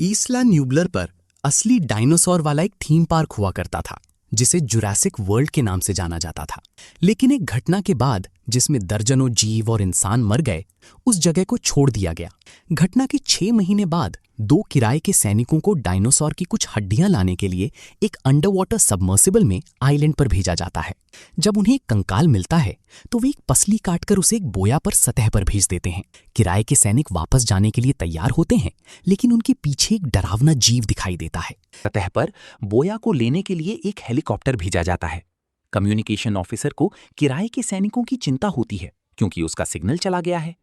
ईस्ला न्यूबलर पर असली डायनासोर वाला एक थीम पार्क हुआ करता था जिसे जुरासिक वर्ल्ड के नाम से जाना जाता था। लेकिन एक घटना के बाद जिसमें दर्जनों जीव और इंसान मर गए, उस जगह को छोड़ दिया गया। घटना के 6 महीने बाद 2 किराए के सैनिकों को डायनासोर की कुछ हड्डियां लाने के लिए एक अंडर वाटर सबमर्सिबल में आइलैंड पर भेजा जाता है। जब उन्हें एक कंकाल मिलता है तो वे एक पसली काटकर उसे एक बोया पर सतह पर भेज देते हैं। किराए के सैनिक वापस जाने के लिए तैयार होते हैं, लेकिन उनके पीछे एक डरावना जीव दिखाई देता है। सतह पर बोया को लेने के लिए एक हेलीकॉप्टर भेजा जाता है। कम्युनिकेशन ऑफिसर को किराए के सैनिकों की चिंता होती है क्योंकि उसका सिग्नल चला गया है।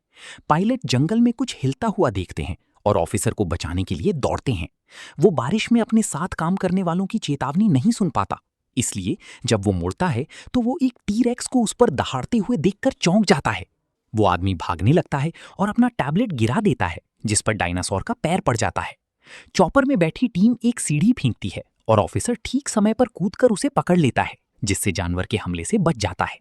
पायलट जंगल में कुछ हिलता हुआ देखते हैं और ऑफिसर को बचाने के लिए दौड़ते हैं। वो बारिश में अपने साथ काम करने वालों की चेतावनी नहीं सुन पाता, इसलिए जब वो मुड़ता है तो वो एक टी-रेक्स को उस पर दहाड़ते हुए देखकर चौंक जाता है। वो आदमी भागने लगता है और अपना टैबलेट गिरा देता है, जिस पर डायनासोर का पैर पड़ जाता है। चॉपर में बैठी टीम एक सीढ़ी फेंकती है और ऑफिसर ठीक समय पर कूदकर उसे पकड़ लेता है, जिससे जानवर के हमले से बच जाता है।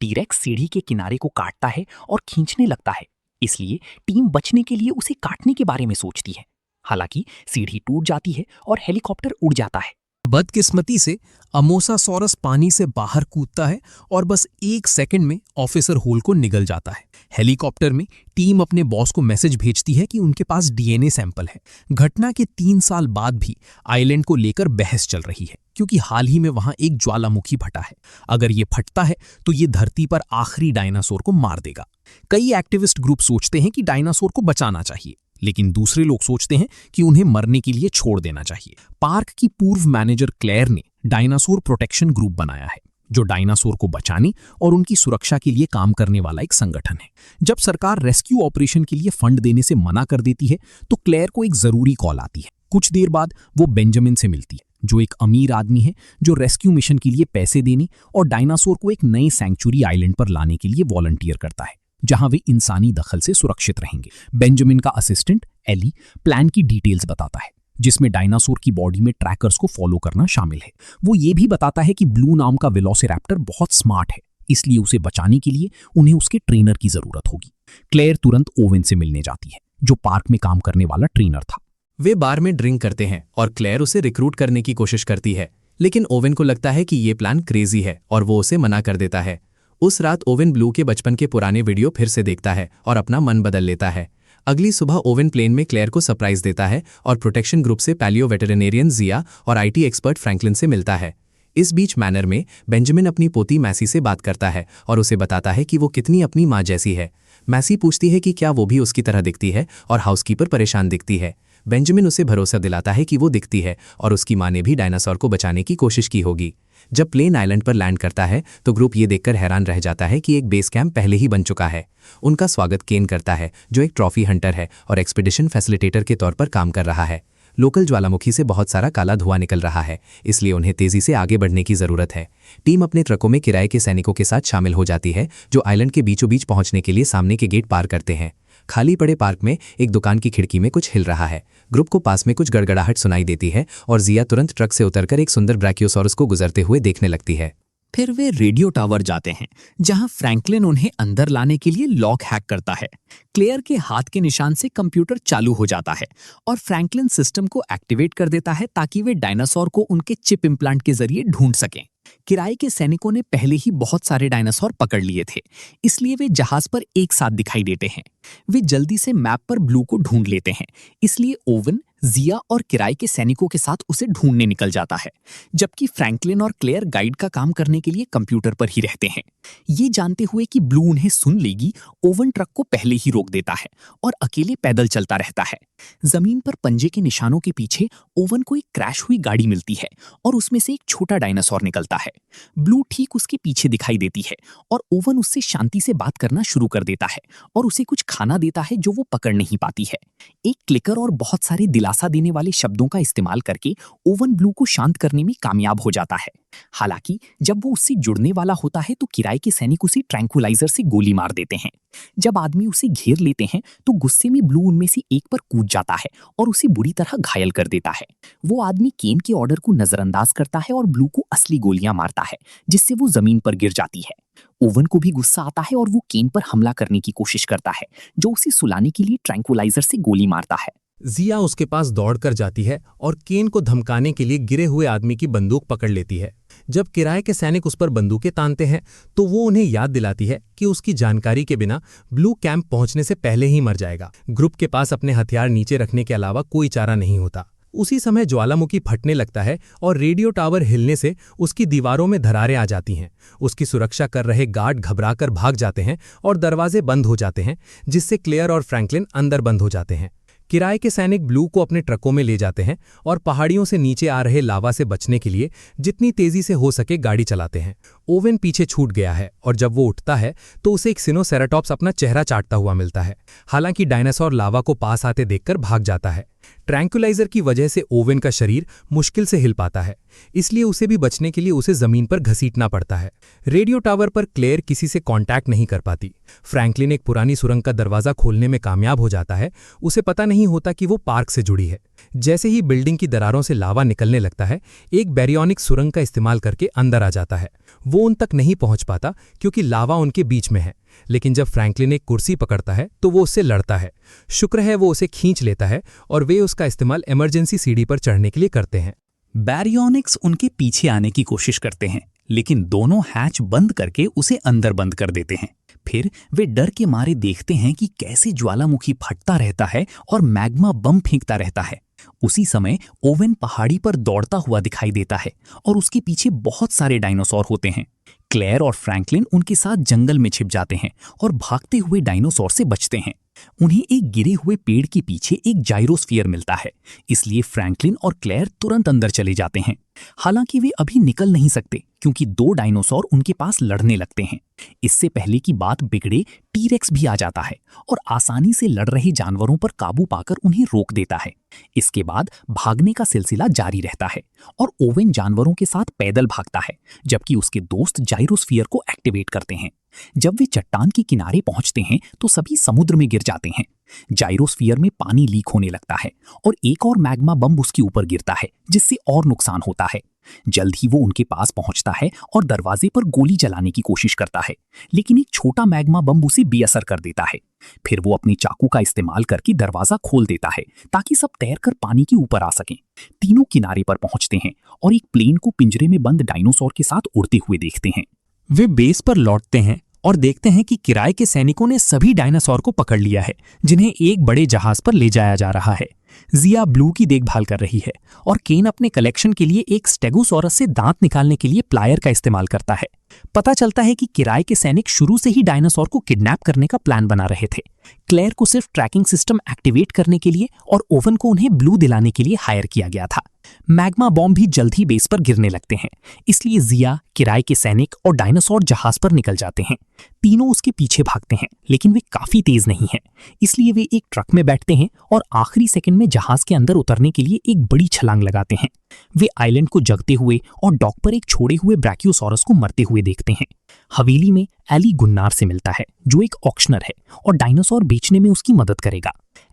टी-रेक्स सीढ़ी के किनारे को काटता है और खींचने लगता है, इसलिए टीम बचने के लिए उसे काटने के बारे में सोचती है। हालांकि सीढ़ी टूट जाती है और हेलीकॉप्टर उड़ जाता है। बदकिस्मती से अमोसासॉरस पानी से बाहर कूदता है और बस 1 सेकंड में ऑफिसर होल को निगल जाता है। हेलीकॉप्टर में टीम अपने बॉस को मैसेज भेजती है कि उनके पास डीएनए सैंपल है। घटना के 3 साल बाद भी आइलैंड को लेकर बहस चल रही है, क्योंकि हाल ही में वहां एक ज्वालामुखी फटा है। अगर ये फटता है तो ये धरती पर आखिरी डायनासोर को मार देगा। कई एक्टिविस्ट ग्रुप सोचते हैं कि डायनासोर को बचाना चाहिए, लेकिन दूसरे लोग सोचते हैं कि उन्हें मरने के लिए छोड़ देना चाहिए। पार्क की पूर्व मैनेजर क्लेयर ने डायनासोर प्रोटेक्शन ग्रुप बनाया है, जो डायनासोर को बचाने और उनकी सुरक्षा के लिए काम करने वाला एक संगठन है। जब सरकार रेस्क्यू ऑपरेशन के लिए फंड देने से मना कर देती है तो क्लेयर को एक जरूरी कॉल आती है। कुछ देर बाद वो बेंजामिन से मिलती है, जो एक अमीर आदमी है जो रेस्क्यू मिशन के लिए पैसे देने और डायनासोर को एक नए सैंक्चुरी आइलैंड पर लाने के लिए वॉलंटियर करता है, जहां वे इंसानी दखल से सुरक्षित रहेंगे। बेंजामिन का असिस्टेंट एली प्लान की डिटेल्स बताता है, जिसमें डायनासोर की बॉडी में ट्रैकर्स को फॉलो करना शामिल है। वो ये भी बताता है कि ब्लू नाम का वेलोसिरैप्टर बहुत स्मार्ट है, इसलिए उसे बचाने के लिए उन्हें उसके ट्रेनर की जरूरत होगी। क्लेयर तुरंत ओवेन से मिलने जाती है, जो पार्क में काम करने वाला ट्रेनर था। वे बार में ड्रिंक करते हैं और क्लेयर उसे रिक्रूट करने की कोशिश करती है, लेकिन ओवेन को लगता है कि ये प्लान क्रेजी है और वो उसे मना कर देता है। उस रात ओवेन ब्लू के बचपन के पुराने वीडियो फिर से देखता है और अपना मन बदल लेता है। अगली सुबह ओवेन प्लेन में क्लेयर को सरप्राइज देता है और प्रोटेक्शन ग्रुप से पैलियो वेटरनेरियन जिया और आईटी एक्सपर्ट फ्रैंकलिन से मिलता है। इस बीच मैनर में बेंजामिन अपनी पोती मैसी से बात करता है और उसे बताता है कि वो कितनी अपनी माँ जैसी है। मैसी पूछती है कि क्या वो भी उसकी तरह दिखती है और हाउसकीपर परेशान दिखती है। बेंजामिन उसे भरोसा दिलाता है कि वो दिखती है और उसकी माँ ने भी डायनासोर को बचाने की कोशिश की होगी। जब प्लेन आइलैंड पर लैंड करता है तो ग्रुप ये देखकर हैरान रह जाता है कि एक बेस कैंप पहले ही बन चुका है। उनका स्वागत केन करता है, जो एक ट्रॉफी हंटर है और एक्सपीडिशन फैसिलिटेटर के तौर पर काम कर रहा है। लोकल ज्वालामुखी से बहुत सारा काला धुआं निकल रहा है, इसलिए उन्हें तेजी से आगे बढ़ने की जरूरत है। टीम अपने ट्रकों में किराए के सैनिकों के साथ शामिल हो जाती है, जो आइलैंड के बीचों बीच पहुंचने के लिए सामने के गेट पार करते हैं। खाली पड़े पार्क में एक दुकान की खिड़की में कुछ हिल रहा है। ग्रुप को पास में कुछ गड़गड़ाहट सुनाई देती है और जिया तुरंत ट्रक से उतरकर एक सुंदर ब्रैकियोसॉरस को गुजरते हुए देखने लगती है। फिर वे रेडियो टावर जाते हैं, जहां फ्रैंकलिन उन्हें अंदर लाने के लिए लॉक हैक करता है। क्लेयर के हाथ के निशान से कंप्यूटर चालू हो जाता है और फ्रैंकलिन सिस्टम को एक्टिवेट कर देता है ताकि वे डायनासोर को उनके चिप इम्प्लांट के जरिए ढूंढ सकें। किराए के सैनिकों ने पहले ही बहुत सारे डायनासोर पकड़ लिए थे, इसलिए वे जहाज पर एक साथ दिखाई देते हैं। वे जल्दी से मैप पर ब्लू को ढूंढ लेते हैं, इसलिए ओवन, जिया और किराए के सैनिकों के साथ उसे ढूंढने निकल जाता है, जबकि फ्रैंकलिन और क्लेयर गाइड का काम करने के लिए कंप्यूटर पर ही रहते हैं। ये जानते हुए कि ब्लू उन्हें सुन लेगी, ओवन ट्रक को पहले ही रोक देता है और अकेले पैदल चलता रहता है। जमीन पर पंजे के निशानों के पीछे ओवन को एक क्रैश हुई गाड़ी मिलती है और उसमें से एक छोटा डायनासोर निकलता है। ब्लू ठीक उसके पीछे दिखाई देती है और ओवन उससे शांति से बात करना शुरू कर देता है और उसे कुछ खाना देता है जो वो पकड़ नहीं पाती है। एक क्लिकर और बहुत सारे दिलासा देने वाले शब्दों का इस्तेमाल करके ओवन ब्लू को शांत करने में कामयाब हो जाता है। हालांकि जब वो उससे जुड़ने वाला होता है तो किराए के सैनिक उसे ट्रैंकुलाइजर से गोली मार देते हैं। जब आदमी उसे घेर लेते हैं तो गुस्से में ब्लू उनमें से एक पर कूद जाता है और उसे बुरी तरह घायल कर देता है। वो आदमी केन के ऑर्डर को नजरअंदाज करता है और ब्लू को असली गोलियां मारता है, जिससे वो जमीन पर गिर जाती है। ओवन को भी गुस्सा आता है और वो केन पर हमला करने की कोशिश करता है, जो उसे सुलाने के लिए ट्रैंकुलाइजर से गोली मारता है। जिया उसके पास दौड़कर जाती है और केन को धमकाने के लिए गिरे हुए आदमी की बंदूक पकड़ लेती है। जब किराए के सैनिक उस पर बंदूकें तानते हैं तो वो उन्हें याद दिलाती है कि उसकी जानकारी के बिना ब्लू कैंप पहुंचने से पहले ही मर जाएगा। ग्रुप के पास अपने हथियार नीचे रखने के अलावा कोई चारा नहीं होता। उसी समय ज्वालामुखी फटने लगता है और रेडियो टावर हिलने से उसकी दीवारों में दरारें आ जाती हैं। उसकी सुरक्षा कर रहे गार्ड घबराकर भाग जाते हैं और दरवाजे बंद हो जाते हैं, जिससे क्लेयर और फ्रैंकलिन अंदर बंद हो जाते हैं। किराए के सैनिक ब्लू को अपने ट्रकों में ले जाते हैं और पहाड़ियों से नीचे आ रहे लावा से बचने के लिए जितनी तेजी से हो सके गाड़ी चलाते हैं। ओवेन पीछे छूट गया है और जब वो उठता है तो उसे एक सिनोसेराटॉप्स अपना चेहरा चाटता हुआ मिलता है। हालांकि डायनासोर लावा को पास आते देखकर भाग जाता है। ट्रैंक्विलाइजर की वजह से ओवेन का शरीर मुश्किल से हिल पाता है, इसलिए उसे भी बचने के लिए उसे जमीन पर घसीटना पड़ता है। रेडियो टावर पर क्लेयर किसी से कांटेक्ट नहीं कर पाती। फ्रैंकलिन एक पुरानी सुरंग का दरवाजा खोलने में कामयाब हो जाता है। उसे पता नहीं होता कि वो पार्क से जुड़ी है। जैसे ही बिल्डिंग की दरारों से लावा निकलने लगता है, एक बैरियोनिक सुरंग का इस्तेमाल करके अंदर आ जाता है। वो उन तक नहीं पहुंच पाता क्योंकि लावा उनके बीच में है, लेकिन जब फ्रैंकलिन एक कुर्सी पकड़ता है तो वो उससे लड़ता है। शुक्र है वो उसे खींच लेता है और वे उसका इस्तेमाल इमरजेंसी सीढ़ी पर चढ़ने के लिए करते हैं। बैरियोनिक्स उनके पीछे आने की कोशिश करते हैं, लेकिन दोनों हैच बंद करके उसे अंदर बंद कर देते हैं। फिर वे डर के मारे देखते हैं कि कैसे ज्वालामुखी फटता रहता है और मैग्मा बम फेंकता रहता है। उसी समय ओवेन पहाड़ी पर दौड़ता हुआ दिखाई देता है और उसके पीछे बहुत सारे डायनासोर होते हैं। क्लेयर और फ्रैंकलिन उनके साथ जंगल में छिप जाते हैं और भागते हुए डायनासोर से बचते हैं। उन्हें एक गिरे हुए पेड़ के पीछे एक जाइरोस्फीयर मिलता है, इसलिए फ्रैंकलिन और क्लेयर तुरंत अंदर चले जाते हैं। हालांकि वे अभी निकल नहीं सकते क्योंकि दो डायनासोर उनके पास लड़ने लगते हैं। इससे पहले की बात बिगड़े, टी-रेक्स भी आ जाता है और आसानी से लड़ रहे जानवरों पर काबू पाकर उन्हें रोक देता है। इसके बाद भागने का सिलसिला जारी रहता है और ओवेन जानवरों के साथ पैदल भागता है, जबकि उसके दोस्त जाइरोस्फीयर को एक्टिवेट करते हैं। जब वे चट्टान के किनारे पहुंचते हैं तो सभी समुद्र में गिर जाते हैं। जाइरोस्फीयर में पानी लीक होने लगता है और एक और मैग्मा बम उसके ऊपर गिरता है, जिससे और नुकसान होता है। जल्द ही वो उनके पास पहुंचता है और दरवाजे पर गोली चलाने की कोशिश करता है, लेकिन एक छोटा मैग्मा बम उसे बेअसर कर देता है। फिर वो अपनी चाकू का इस्तेमाल करके दरवाजा खोल देता है ताकि सब तैरकर पानी के ऊपर आ सकें। तीनों किनारे पर पहुंचते हैं और एक प्लेन को पिंजरे में बंद डायनासोर के साथ उड़ते हुए देखते हैं। वे बेस पर लौटते हैं और देखते हैं कि किराए के सैनिकों ने सभी डायनासोर को पकड़ लिया है, जिन्हें एक बड़े जहाज पर ले जाया जा रहा है। जिया ब्लू की देखभाल कर रही है और केन अपने कलेक्शन के लिए एक स्टेगोसॉरस से दांत निकालने के लिए प्लायर का इस्तेमाल करता है। पता चलता है कि किराए के सैनिक शुरू से ही डायनासोर को किडनैप करने का प्लान बना रहे थे। क्लेयर को सिर्फ ट्रैकिंग सिस्टम एक्टिवेट करने के लिए और ओवन को उन्हें ब्लू दिलाने के लिए हायर किया गया था। मैग्मा बॉम्ब भी जल्द ही बेस पर गिरने लगते हैं, इसलिए जिया, किराए के सैनिक और डायनासोर जहाज पर निकल जाते हैं। तीनों उसके पीछे भागते हैं, लेकिन वे काफी तेज नहीं हैं, इसलिए वे एक ट्रक में बैठते हैं और आखिरी सेकंड में जहाज के अंदर उतरने के लिए एक बड़ी छलांग लगाते हैं। वे आइलैंड को जगते हुए और डॉक पर एक छोड़े हुए ब्रैकियोसॉरस को मरते हुए देखते हैं। हवेली में एली गुन्नार से मिलता है, जो एक ऑक्शनर है और डायनासोर बेचने में उसकी मदद करेगा।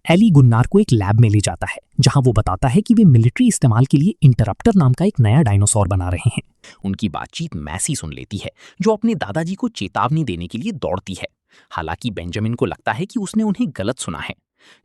एली गुन्नार को एक लैब में ले जाता है, जहां वो बताता है कि वे मिलिट्री इस्तेमाल के लिए इंटरप्टर नाम का एक नया डायनासोर बना रहे हैं। उनकी बातचीत मैसी सुन लेती है, जो अपने दादाजी को चेतावनी देने के लिए दौड़ती है। हालांकि बेंजामिन को लगता है कि उसने उन्हें गलत सुना है।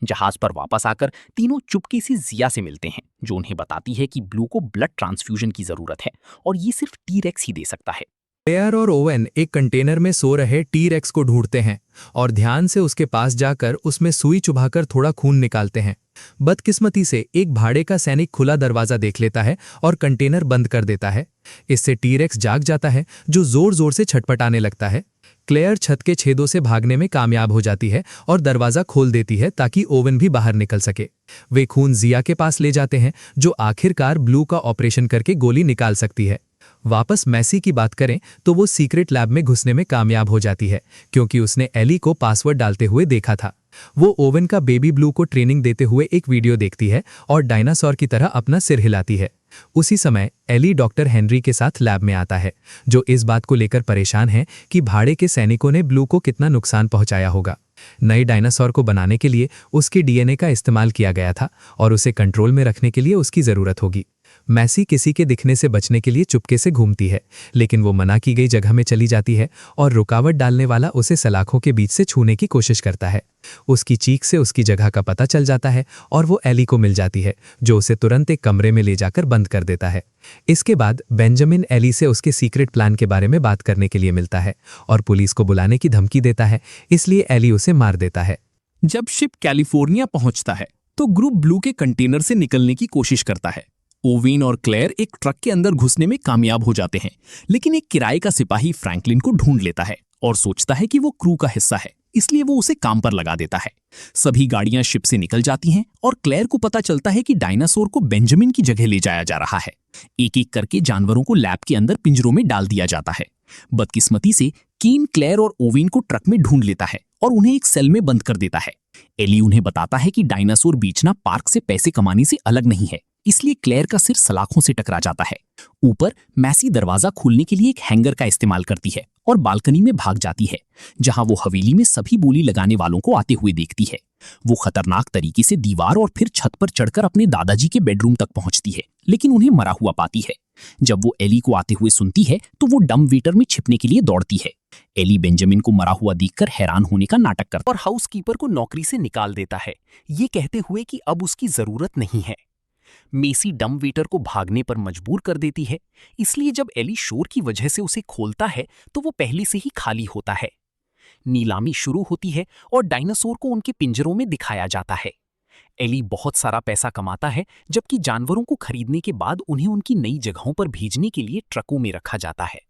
जहाज पर वापस आकर तीनों चुपके से जिया से मिलते हैं, जो उन्हें बताती है कि ब्लू को ब्लड ट्रांसफ्यूजन की जरूरत है और ये सिर्फ टी-रेक्स ही दे सकता है। क्लेयर और ओवेन एक कंटेनर में सो रहे टी-रेक्स को ढूंढते हैं और ध्यान से उसके पास जाकर उसमें सुई चुभाकर थोड़ा खून निकालते हैं। बदकिस्मती से एक भाड़े का सैनिक खुला दरवाजा देख लेता है और कंटेनर बंद कर देता है। इससे टी-रेक्स जाग जाता है, जो जोर जोर से छटपटाने लगता है। क्लेयर छत के छेदों से भागने में कामयाब हो जाती है और दरवाजा खोल देती है ताकि ओवेन भी बाहर निकल सके। वे खून जिया के पास ले जाते हैं, जो आखिरकार ब्लू का ऑपरेशन करके गोली निकाल सकती है। वापस मैसी की बात करें तो वो सीक्रेट लैब में घुसने में कामयाब हो जाती है, क्योंकि उसने एली को पासवर्ड डालते हुए देखा था। वो ओवेन का बेबी ब्लू को ट्रेनिंग देते हुए एक वीडियो देखती है और डायनासोर की तरह अपना सिर हिलाती है। उसी समय एली डॉक्टर हेनरी के साथ लैब में आता है, जो इस बात को लेकर परेशान है कि भाड़े के सैनिकों ने ब्लू को कितना नुकसान पहुंचाया होगा। नए डायनासोर को बनाने के लिए उसके डीएनए का इस्तेमाल किया गया था और उसे कंट्रोल में रखने के लिए उसकी जरूरत होगी। मैसी किसी के दिखने से बचने के लिए चुपके से घूमती है, लेकिन वो मना की गई जगह में चली जाती है और रुकावट डालने वाला उसे सलाखों के बीच से छूने की कोशिश करता है। उसकी चीख से उसकी जगह का पता चल जाता है और वो एली को मिल जाती है, जो उसे तुरंत एक कमरे में ले जाकर बंद कर देता है। इसके बाद बेंजामिन एली से उसके सीक्रेट प्लान के बारे में बात करने के लिए मिलता है और पुलिस को बुलाने की धमकी देता है, इसलिए एली उसे मार देता है। जब शिप कैलिफोर्निया पहुंचता है तो ग्रुप ब्लू के कंटेनर से निकलने की कोशिश करता है। ओवेन और क्लेयर एक ट्रक के अंदर घुसने में कामयाब हो जाते हैं, लेकिन एक किराए का सिपाही फ्रैंकलिन को ढूंढ लेता है और सोचता है कि वो क्रू का हिस्सा है, इसलिए वो उसे काम पर लगा देता है। सभी गाड़ियां शिप से निकल जाती हैं और क्लेयर को पता चलता है कि डायनासोर को बेंजामिन की जगह ले जाया जा रहा है। एक एक करके जानवरों को लैब के अंदर पिंजरों में डाल दिया जाता है। बदकिस्मती से कीन क्लेयर और ओवेन को ट्रक में ढूंढ लेता है और उन्हें एक सेल में बंद कर देता है। एली उन्हें बताता है कि डायनासोर बेचना पार्क से पैसे कमाने से अलग नहीं है, इसलिए क्लेयर का सिर सलाखों से टकरा जाता है। ऊपर मैसी दरवाजा खोलने के लिए एक हैंगर का इस्तेमाल करती है और बालकनी में भाग जाती है, जहां वो हवेली में सभी बोली लगाने वालों को आते हुए देखती है। वो खतरनाक तरीके से दीवार और फिर छत पर चढ़कर अपने दादाजी के बेडरूम तक पहुंचती है, लेकिन उन्हें मरा हुआ पाती है। जब वो एली को आते हुए सुनती है तो वो डम वेटर में छिपने के लिए दौड़ती है। एली बेंजामिन को मरा हुआ देखकर हैरान होने का नाटक करता और हाउसकीपर को नौकरी से निकाल देता है, ये कहते हुए कि अब उसकी जरूरत नहीं है। मेसी डम वेटर को भागने पर मजबूर कर देती है, इसलिए जब एली शोर की वजह से उसे खोलता है तो वो पहले से ही खाली होता है। नीलामी शुरू होती है और डायनासोर को उनके पिंजरों में दिखाया जाता है। एली बहुत सारा पैसा कमाता है, जबकि जानवरों को खरीदने के बाद उन्हें उनकी नई जगहों पर भेजने के लिए ट्रकों में रखा जाता है।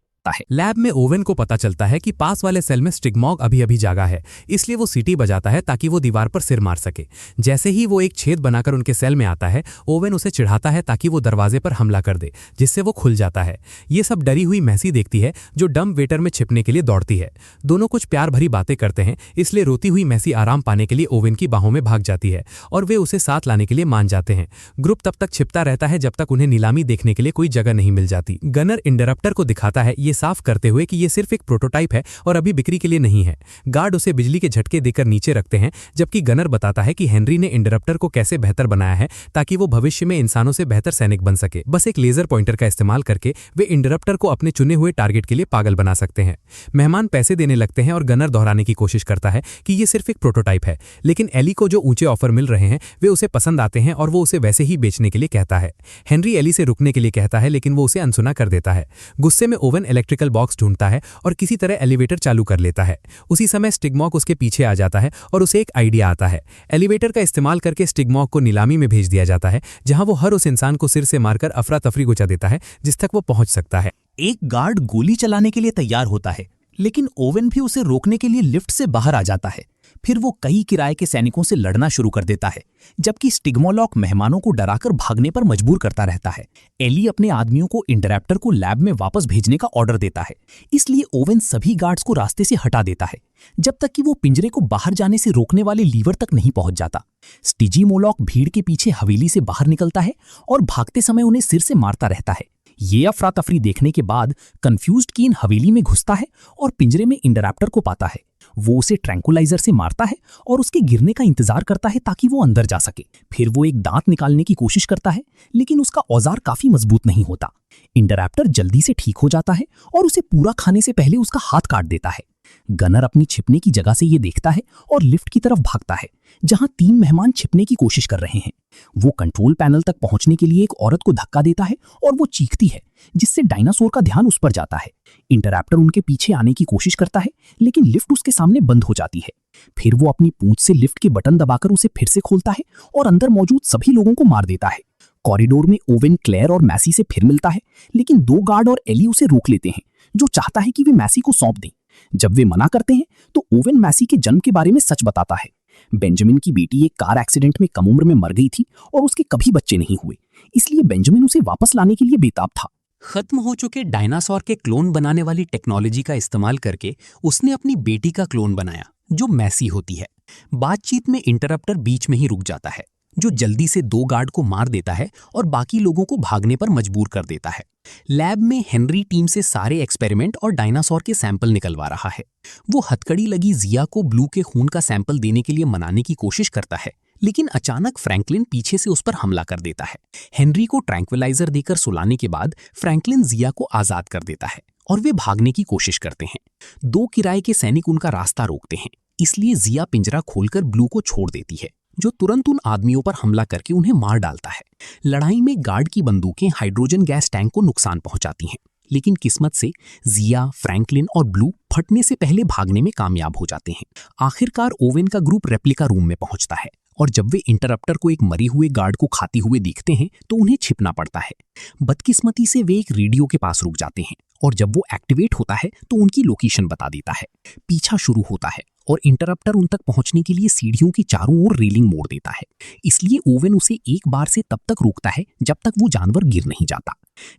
लैब में ओवेन को पता चलता है कि पास वाले सेल में स्टिग्मॉग अभी अभी जागा है, इसलिए वो सीटी बजाता है ताकि वो दीवार पर सिर मार सके। जैसे ही वो एक छेद बनाकर उनके सेल में आता है, ओवेन उसे चिढ़ाता है ताकि वो दरवाजे पर हमला कर दे, जिससे वो खुल जाता है। ये सब डरी हुई मैसी देखती है, जो डम वेटर में छिपने के लिए दौड़ती है। दोनों कुछ प्यार भरी बातें करते हैं, इसलिए रोती हुई मैसी आराम पाने के लिए ओवेन की बाहों में भाग जाती है और वे उसे साथ लाने के लिए मान जाते हैं। ग्रुप तब तक छिपता रहता है जब तक उन्हें नीलामी देखने के लिए कोई जगह नहीं मिल जाती। गनर इंटरप्टर को दिखाता है, ये साफ करते हुए कि ये सिर्फ एक प्रोटोटाइप है और अभी बिक्री के लिए नहीं है। गार्ड उसे बिजली के झटके देकर नीचे रखते हैं, जबकि गनर बताता है कि हेनरी ने इंटरप्टर को कैसे बेहतर बनाया है ताकि वो भविष्य में इंसानों से बेहतर सैनिक बन सके। बस एक लेजर पॉइंटर का इस्तेमाल करके वे इंटरप्टर को अपने चुने हुए टारगेट के लिए पागल बना सकते हैं। मेहमान पैसे देने लगते हैं और गनर दोहराने की कोशिश करता है कि ये सिर्फ एक प्रोटोटाइप है, लेकिन एली को जो ऊंचे ऑफर मिल रहे हैं वे उसे पसंद आते हैं और वो उसे वैसे ही बेचने के लिए कहता है। हेनरी एली से रुकने के लिए कहता है, लेकिन वो उसे अनसुना कर देता है। गुस्से में ओवेन इलेक्ट्रिकल बॉक्स ढूंढता है और किसी तरह एलिवेटर चालू कर लेता है। उसी समय स्टिग्मॉग उसके पीछे आ जाता है और उसे एक आइडिया आता है। एलिवेटर का इस्तेमाल करके स्टिग्मॉग को नीलामी में भेज दिया जाता है, जहां वो हर उस इंसान को सिर से मारकर अफरा तफरी गुचा देता है जिस तक वो पहुंच सकता है। एक गार्ड गोली चलाने के लिए तैयार होता है, लेकिन ओवेन भी उसे रोकने के लिए लिफ्ट से बाहर आ जाता है। फिर वो कई किराए के सैनिकों से लड़ना शुरू कर देता है, जबकि स्टिग्मोलॉक मेहमानों को डराकर भागने पर मजबूर करता रहता है। एली अपने आदमियों को इंटरप्टर को लैब में वापस भेजने का ऑर्डर देता है, इसलिए ओवेन सभी गार्ड्स को रास्ते से हटा देता है जब तक कि वो पिंजरे को बाहर जाने से रोकने वाले लीवर तक नहीं पहुंच जाता। स्टिग्मोलॉक भीड़ के पीछे हवेली से बाहर निकलता है और भागते समय उन्हें सिर से मारता रहता है। ये अफरा तफरी देखने के बाद कंफ्यूज्ड कीन हवेली में घुसता है और पिंजरे में इंटरप्टर को पाता है। वो उसे ट्रैंकुलाइजर से मारता है और उसके गिरने का इंतजार करता है ताकि वो अंदर जा सके। फिर वो एक दांत निकालने की कोशिश करता है, लेकिन उसका औजार काफी मजबूत नहीं होता। इंटरप्टर जल्दी से ठीक हो जाता है और उसे पूरा खाने से पहले उसका हाथ काट देता है। गनर अपनी छिपने की जगह से ये देखता है और लिफ्ट की तरफ भागता है, जहां 3 मेहमान छिपने की कोशिश कर रहे हैं। वो कंट्रोल पैनल तक पहुंचने के लिए एक औरत को धक्का देता है और वो चीखती है, जिससे डायनासोर का ध्यान उस पर जाता है। इंटरप्टर उनके पीछे आने की कोशिश करता है, लेकिन लिफ्ट उसके सामने बंद हो जाती है। फिर वो अपनी पूंछ से लिफ्ट के बटन दबाकर उसे फिर से खोलता है और अंदर मौजूद सभी लोगों को मार देता है। कॉरिडोर में ओवेन क्लेयर और मैसी से फिर मिलता है, लेकिन 2 गार्ड और एली उसे रोक लेते हैं, जो चाहता है कि वे मैसी को सौंप दें। जब वे मना करते हैं तो ओवेन मैसी के जन्म के बारे में सच बताता है। बेंजामिन की बेटी एक कार एक्सीडेंट में कम उम्र में मर गई थी और उसके कभी बच्चे नहीं हुए, इसलिए बेंजामिन उसे वापस लाने के लिए बेताब था। खत्म हो चुके डायनासोर के क्लोन बनाने वाली टेक्नोलॉजी का इस्तेमाल करके उसने अपनी बेटी का क्लोन बनाया, जो मैसी होती है। बातचीत में इंटरप्टर बीच में ही रुक जाता है, जो जल्दी से 2 गार्ड को मार देता है और बाकी लोगों को भागने पर मजबूर कर देता है। लैब में हेनरी टीम से सारे एक्सपेरिमेंट और डायनासोर के सैंपल निकलवा रहा है। वो हथकड़ी लगी जिया को ब्लू के खून का सैंपल देने के लिए मनाने की कोशिश करता है, लेकिन अचानक फ्रैंकलिन पीछे से उस पर हमला कर देता है। हेनरी को ट्रैंक्विलाइजर देकर सुलाने के बाद फ्रैंकलिन जिया को आजाद कर देता है और वे भागने की कोशिश करते हैं। 2 किराए के सैनिक उनका रास्ता रोकते हैं, इसलिए जिया पिंजरा खोलकर ब्लू को छोड़ देती है, जो तुरंत उन आदमियों पर हमला करके उन्हें मार डालता है। लड़ाई में गार्ड की बंदूकें हाइड्रोजन गैस टैंक को नुकसान पहुंचाती हैं, लेकिन किस्मत से जिया, फ्रैंकलिन और ब्लू फटने से पहले भागने में कामयाब हो जाते हैं। आखिरकार ओवेन का ग्रुप रेप्लिका रूम में पहुंचता है और जब वे इंटरप्टर को एक मरे हुए गार्ड को खाते हुए देखते हैं तो उन्हें छिपना पड़ता है। बदकिस्मती से वे एक रेडियो के पास रुक जाते हैं और जब वो एक्टिवेट होता है तो उनकी लोकेशन बता देता है। पीछा शुरू होता है और इंटरप्टर उन तक पहुंचने के लिए सीढ़ियों की चारों ओर रेलिंग मोड़ देता है, इसलिए ओवेन उसे एक बार से तब तक रोकता है जब तक वो जानवर गिर नहीं जाता।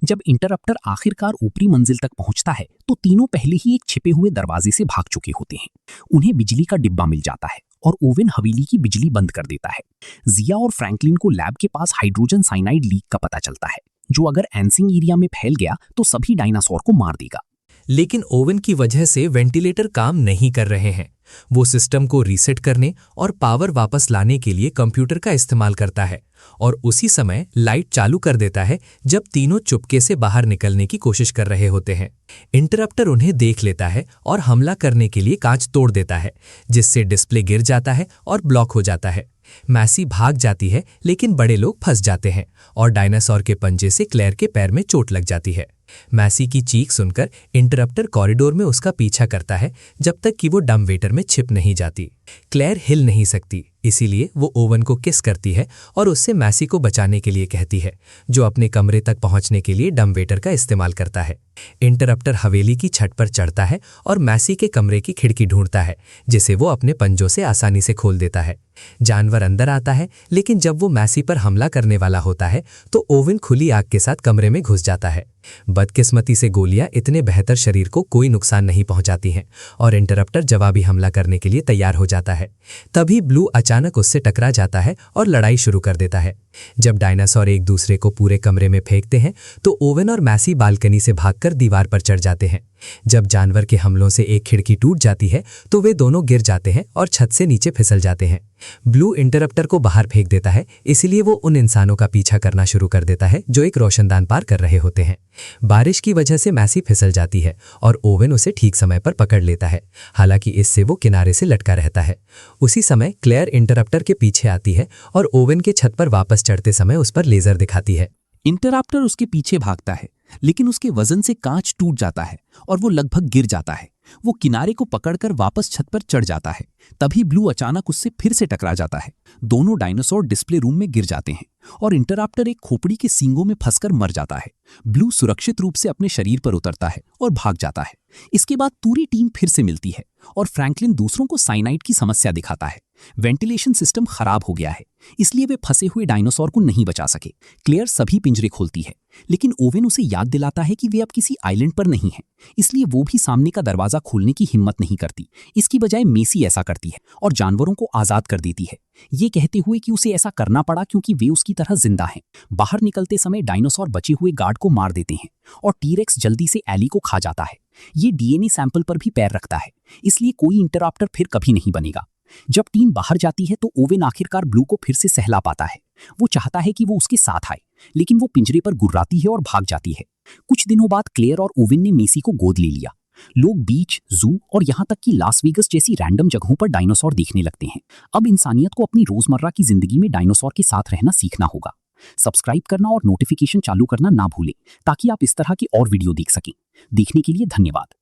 जब इंटरप्टर आखिरकार ऊपरी मंजिल तक पहुंचता है तो तीनों पहले ही एक छिपे हुए दरवाजे से भाग चुके होते हैं। उन्हें बिजली का डिब्बा मिल जाता है और ओवेन हवेली की बिजली बंद कर देता है। जिया और फ्रैंकलिन को लैब के पास हाइड्रोजन साइनाइड लीक का पता चलता है, जो अगर एंसिंग एरिया में फैल गया तो सभी डायनासोर को मार देगा। लेकिन ओवन की वजह से वेंटिलेटर काम नहीं कर रहे हैं। वो सिस्टम को रीसेट करने और पावर वापस लाने के लिए कंप्यूटर का इस्तेमाल करता है और उसी समय लाइट चालू कर देता है जब तीनों चुपके से बाहर निकलने की कोशिश कर रहे होते हैं। इंटरप्टर उन्हें देख लेता है और हमला करने के लिए कांच तोड़ देता है, जिससे डिस्प्ले गिर जाता है और ब्लॉक हो जाता है। मैसी भाग जाती है, लेकिन बड़े लोग फंस जाते हैं और डायनासोर के पंजे से क्लेयर के पैर में चोट लग जाती है। मैसी की चीख सुनकर इंटरप्टर कॉरिडोर में उसका पीछा करता है जब तक कि वो डम वेटर में छिप नहीं जाती। क्लेयर हिल नहीं सकती, इसीलिए वो ओवन को किस करती है और उससे मैसी को बचाने के लिए कहती है, जो अपने कमरे तक पहुंचने के लिए डम वेटर का इस्तेमाल करता है। इंटरप्टर हवेली की छत पर चढ़ता है और मैसी के कमरे की खिड़की ढूंढता है, जिसे वो अपने पंजों से आसानी से खोल देता है। जानवर अंदर आता है, लेकिन जब वो मैसी पर हमला करने वाला होता है तो ओवन खुली आग के साथ कमरे में घुस जाता है। बदकिस्मती से गोलियां इतने बेहतर शरीर को कोई नुकसान नहीं पहुंचाती हैं और इंटरप्टर जवाबी हमला करने के लिए तैयार हो जाता है। तभी ब्लू अचानक उससे टकरा जाता है और लड़ाई शुरू कर देता है। जब डायनासोर एक दूसरे को पूरे कमरे में फेंकते हैं तो ओवन और मैसी बालकनी से भागकर दीवार पर चढ़ जाते हैं। जब जानवर के हमलों से एक खिड़की टूट जाती है तो वे दोनों गिर जाते हैं और छत से नीचे फिसल जाते हैं। ब्लू इंटरप्टर को बाहर फेंक देता है, इसलिए वो उन इंसानों का पीछा करना शुरू कर देता है जो एक रोशनदान पार कर रहे होते हैं। बारिश की वजह से मैसी फिसल जाती है और ओवन उसे ठीक समय पर पकड़ लेता है, हालांकि इससे वो किनारे से लटका रहता है। उसी समय क्लेयर इंटरप्टर के पीछे आती है और ओवन के छत पर वापस चढ़ते समय उस पर लेजर दिखाती है। इंटरप्टर उसके पीछे भागता है, लेकिन उसके वजन से कांच टूट जाता है और वो लगभग गिर जाता है। वो किनारे को पकड़कर वापस छत पर चढ़ जाता है। तभी ब्लू अचानक उससे फिर से टकरा जाता है। दोनों डायनासोर डिस्प्ले रूम में गिर जाते हैं और इंटरप्टर एक खोपड़ी के सींगों में फंसकर मर जाता है। ब्लू सुरक्षित रूप से अपने शरीर पर उतरता है और भाग जाता है। इसके बाद पूरी टीम फिर से मिलती है और फ्रैंकलिन दूसरों को साइनाइड की समस्या दिखाता है। वेंटिलेशन सिस्टम खराब हो गया है, इसलिए वे फंसे हुए डायनासोर को नहीं बचा सके। क्लेयर सभी पिंजरे खोलती है, लेकिन ओवेन उसे याद दिलाता है कि वे अब किसी आइलैंड पर नहीं हैं, इसलिए वो भी सामने का दरवाजा खोलने की हिम्मत नहीं करती। इसकी बजाय मेसी ऐसा करती है और जानवरों को आजाद कर देती है, ये कहते हुए कि उसे ऐसा करना पड़ा क्योंकि वे उसकी तरह जिंदा हैं। बाहर निकलते समय डायनासोर बचे हुए गार्ड को मार देते हैं और टीरेक्स जल्दी से एली को खा जाता है। ये डीएनए सैंपल पर भी पैर रखता है, इसलिए कोई इंटरप्टर फिर कभी नहीं बनेगा। जब टीम बाहर जाती है तो ओवेन आखिरकार ब्लू को फिर से सहला पाता है। वो चाहता है कि वो उसके साथ आए, लेकिन वो पिंजरे पर गुर्राती है और भाग जाती है। कुछ दिनों बाद क्लेयर और ओवेन ने मेसी को गोद ले लिया। लोग बीच, जू और यहाँ तक कि लास वेगस जैसी रैंडम जगहों पर डायनासोर देखने लगते हैं। अब इंसानियत को अपनी रोजमर्रा की जिंदगी में डायनासोर के साथ रहना सीखना होगा। सब्सक्राइब करना और नोटिफिकेशन चालू करना ना भूलें, ताकि आप इस तरह की और वीडियो देख सकें। देखने के लिए धन्यवाद।